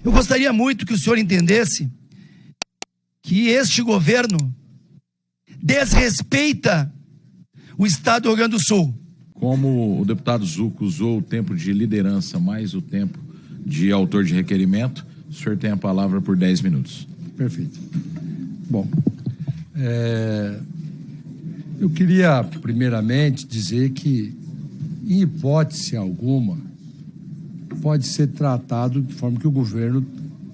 Eu gostaria muito que o senhor entendesse que este governo desrespeita o Estado do Rio Grande do Sul. Como o deputado Zuco usou o tempo de liderança mais o tempo de autor de requerimento, o senhor tem a palavra por 10 minutos. Perfeito. Bom, eu queria primeiramente dizer que, em hipótese alguma, pode ser tratado de forma que o governo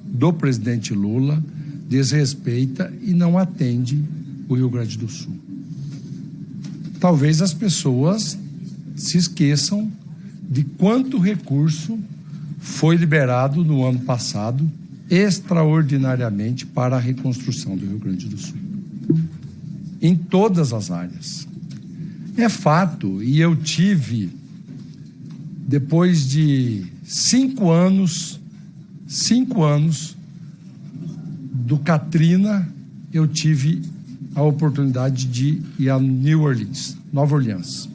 do presidente Lula desrespeita e não atende o Rio Grande do Sul. Talvez as pessoas se esqueçam de quanto recurso foi liberado no ano passado extraordinariamente para a reconstrução do Rio Grande do Sul, em todas as áreas. É fato, e eu tive, depois de 5 anos do Katrina, eu tive a oportunidade de ir a New Orleans, Nova Orleans.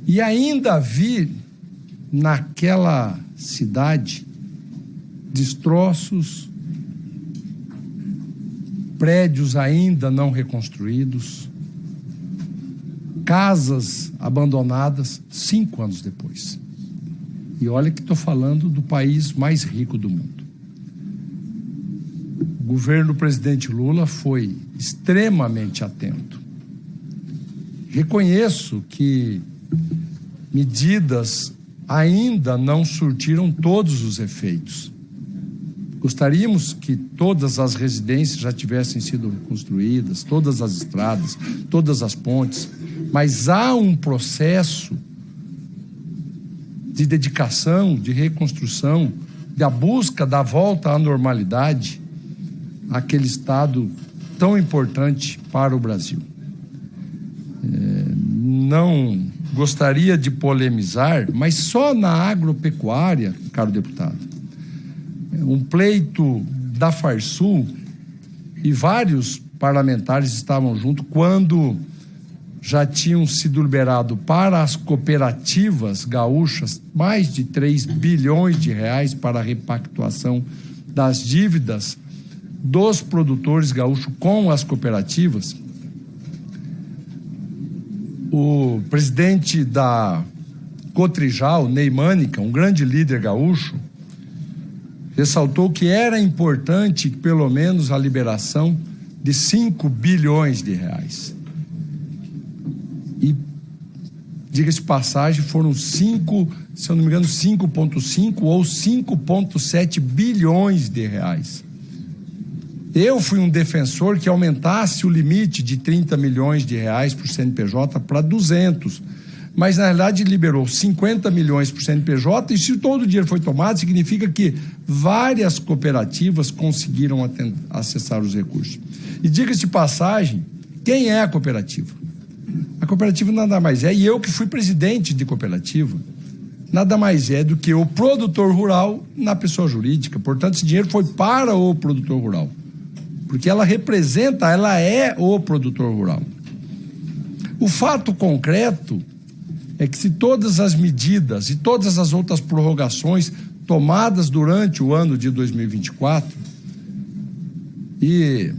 E ainda vi naquela cidade destroços, prédios ainda não reconstruídos, casas abandonadas 5 anos depois. E olha que estou falando do país mais rico do mundo. O governo do presidente Lula foi extremamente atento. Reconheço que medidas ainda não surtiram todos os efeitos. Gostaríamos que todas as residências já tivessem sido reconstruídas, todas as estradas, todas as pontes, mas há um processo de dedicação, de reconstrução, da busca da volta à normalidade, aquele estado tão importante para o Brasil. Não gostaria de polemizar, mas só na agropecuária, caro deputado, um pleito da Farsul, e vários parlamentares estavam junto quando já tinham sido liberado para as cooperativas gaúchas mais de 3 bilhões de reais para a repactuação das dívidas dos produtores gaúchos com as cooperativas. O presidente da Cotrijal, Ney Mânica, um grande líder gaúcho, ressaltou que era importante pelo menos a liberação de 5 bilhões de reais. E, diga-se de passagem, foram 5, se eu não me engano, 5,5 ou 5,7 bilhões de reais. Eu fui um defensor que aumentasse o limite de 30 milhões de reais por CNPJ para 200, mas na realidade liberou 50 milhões por CNPJ, e se todo o dinheiro foi tomado, significa que várias cooperativas conseguiram acessar os recursos. E diga-se de passagem, quem é a cooperativa? A cooperativa nada mais é, e eu que fui presidente de cooperativa, nada mais é do que o produtor rural na pessoa jurídica. Portanto, esse dinheiro foi para o produtor rural, porque ela representa, ela é o produtor rural. O fato concreto é que, se todas as medidas e todas as outras prorrogações tomadas durante o ano de 2024 e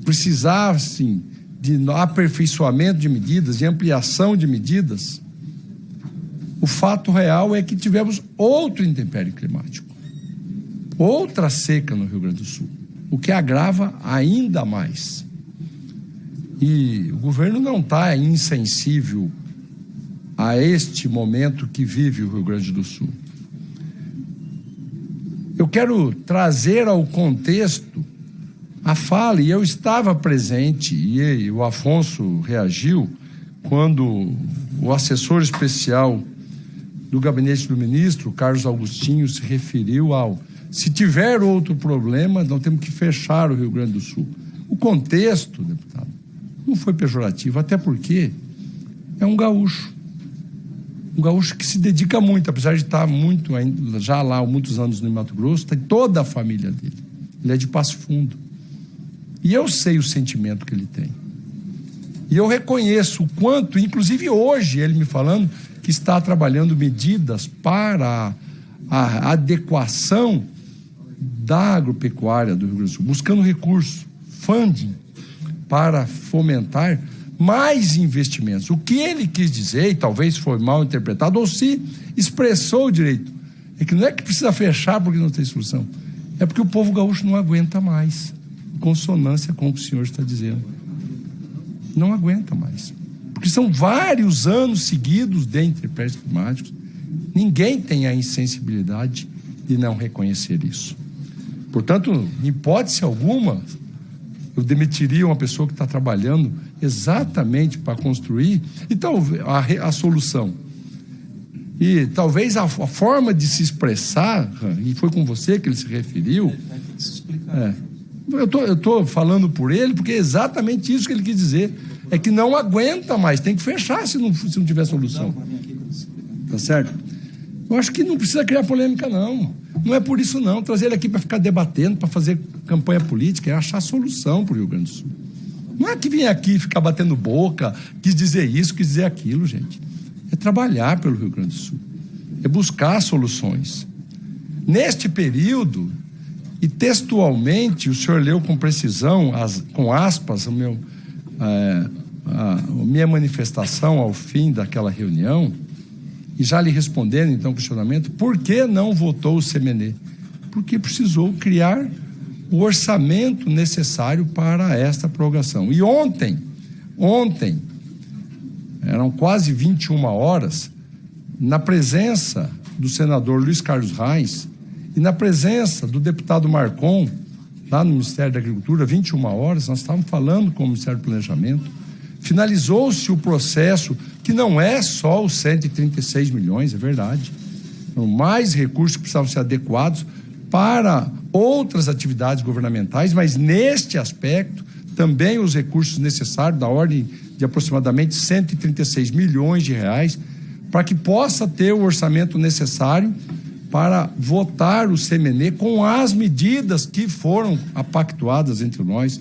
precisassem de aperfeiçoamento de medidas, de ampliação de medidas, o fato real é que tivemos outro intempério climático, outra seca no Rio Grande do Sul, o que agrava ainda mais. E o governo não está insensível a este momento que vive o Rio Grande do Sul. Eu quero trazer ao contexto a fala, e eu estava presente, e o Afonso reagiu, quando o assessor especial do gabinete do ministro, Carlos Augustinho, se referiu ao: se tiver outro problema, nós temos que fechar o Rio Grande do Sul. O contexto, deputado, não foi pejorativo, até porque é um gaúcho que se dedica muito, apesar de estar muito, já lá há muitos anos no Mato Grosso, tem toda a família dele, ele é de Passo Fundo, e eu sei o sentimento que ele tem, e eu reconheço o quanto, inclusive hoje, ele me falando que está trabalhando medidas para a adequação da agropecuária do Rio Grande do Sul, buscando recursos, funding, para fomentar mais investimentos. O que ele quis dizer, e talvez foi mal interpretado, ou se expressou direito, é que não é que precisa fechar porque não tem solução, é porque o povo gaúcho não aguenta mais, em consonância com o que o senhor está dizendo. Não aguenta mais. Porque são vários anos seguidos de intempéries climáticos. Ninguém tem a insensibilidade de não reconhecer isso. Portanto, em hipótese alguma, eu demitiria uma pessoa que está trabalhando exatamente para construir. Então, a solução. E talvez a forma de se expressar, e foi com você que ele se referiu. Eu estou falando por ele, porque é exatamente isso que ele quis dizer. É que não aguenta mais, tem que fechar se não tiver solução. Tá certo? Eu acho que não precisa criar polêmica, não. Não é por isso, não. Trazer ele aqui para ficar debatendo, para fazer campanha política, é achar solução para o Rio Grande do Sul. Não é que vem aqui ficar batendo boca, quis dizer isso, quis dizer aquilo, gente. É trabalhar pelo Rio Grande do Sul. É buscar soluções. Neste período, e textualmente, o senhor leu com precisão, com aspas, a minha manifestação ao fim daquela reunião, e já lhe respondendo, então, o questionamento, por que não votou o CMN? Porque precisou criar o orçamento necessário para esta prorrogação. E ontem, eram quase 21 horas, na presença do senador Luiz Carlos Reis e na presença do deputado Marcon, lá no Ministério da Agricultura, 21 horas, nós estávamos falando com o Ministério do Planejamento, finalizou-se o processo, que não é só os 136 milhões, é verdade. Então, mais recursos que precisavam ser adequados para outras atividades governamentais, mas neste aspecto, também os recursos necessários, da ordem de aproximadamente 136 milhões de reais, para que possa ter o orçamento necessário para votar o CMN com as medidas que foram apactuadas entre nós,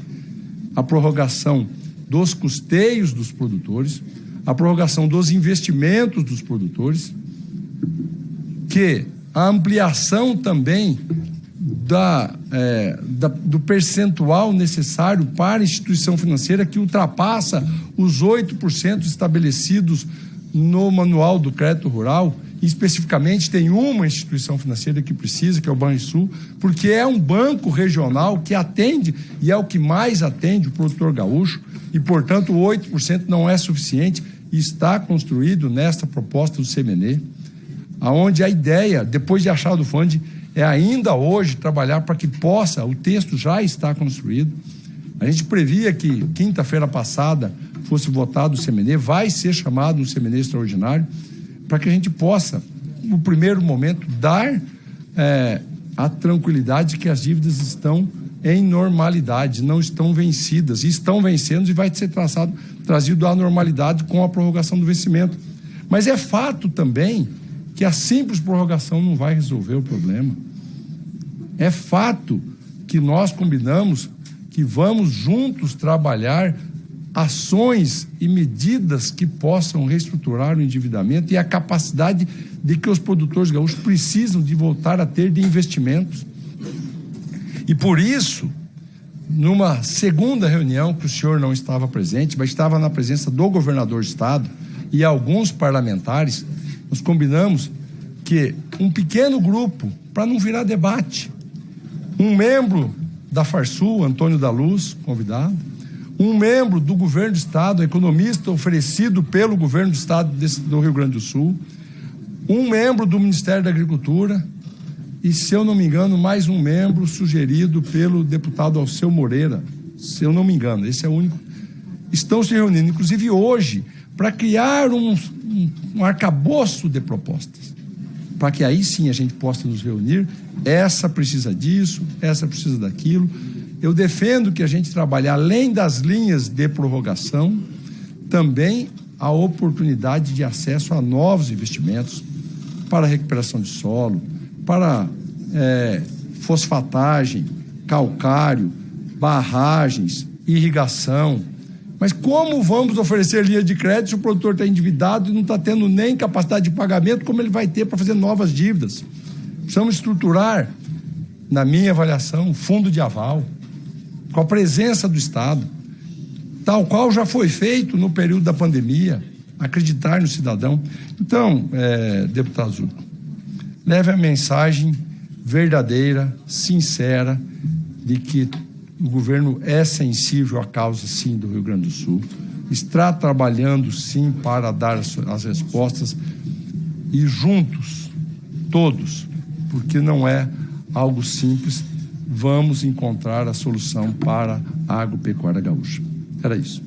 a prorrogação dos custeios dos produtores, a prorrogação dos investimentos dos produtores, que a ampliação também do percentual necessário para a instituição financeira, que ultrapassa os 8% estabelecidos no Manual do Crédito Rural. E especificamente tem uma instituição financeira que precisa, que é o Banrisul, porque é um banco regional que atende, e é o que mais atende o produtor gaúcho, e portanto o 8% não é suficiente, e está construído nesta proposta do CMN, aonde a ideia, depois de achar do fundo, é ainda hoje trabalhar para que possa, o texto já está construído. A gente previa que quinta-feira passada fosse votado o CMN, vai ser chamado um CMN extraordinário, para que a gente possa, no primeiro momento, dar a tranquilidade de que as dívidas estão em normalidade, não estão vencidas, e estão vencendo, e vai ser trazido à normalidade com a prorrogação do vencimento. Mas é fato também que a simples prorrogação não vai resolver o problema. É fato que nós combinamos que vamos juntos trabalhar ações e medidas que possam reestruturar o endividamento e a capacidade de que os produtores gaúchos precisam de voltar a ter de investimentos. E por isso, numa segunda reunião que o senhor não estava presente, mas estava na presença do governador do estado e alguns parlamentares, nós combinamos que um pequeno grupo, para não virar debate, um membro da Farsul, Antônio da Luz, convidado, um membro do governo do estado, economista oferecido pelo governo do estado do Rio Grande do Sul, um membro do Ministério da Agricultura e, se eu não me engano, mais um membro sugerido pelo deputado Alceu Moreira, se eu não me engano, esse é o único. Estão se reunindo, inclusive hoje, para criar um arcabouço de propostas, para que aí sim a gente possa nos reunir. Essa precisa disso, essa precisa daquilo. Eu defendo que a gente trabalhe, além das linhas de prorrogação, também a oportunidade de acesso a novos investimentos para recuperação de solo, para fosfatagem, calcário, barragens, irrigação. Mas como vamos oferecer linha de crédito se o produtor está endividado e não está tendo nem capacidade de pagamento, como ele vai ter para fazer novas dívidas? Precisamos estruturar, na minha avaliação, um fundo de aval, com a presença do Estado, tal qual já foi feito no período da pandemia, acreditar no cidadão. Então, deputado Zucco, leve a mensagem verdadeira, sincera, de que o governo é sensível à causa, sim, do Rio Grande do Sul, está trabalhando, sim, para dar as respostas, e juntos, todos, porque não é algo simples, vamos encontrar a solução para a agropecuária gaúcha. Era isso.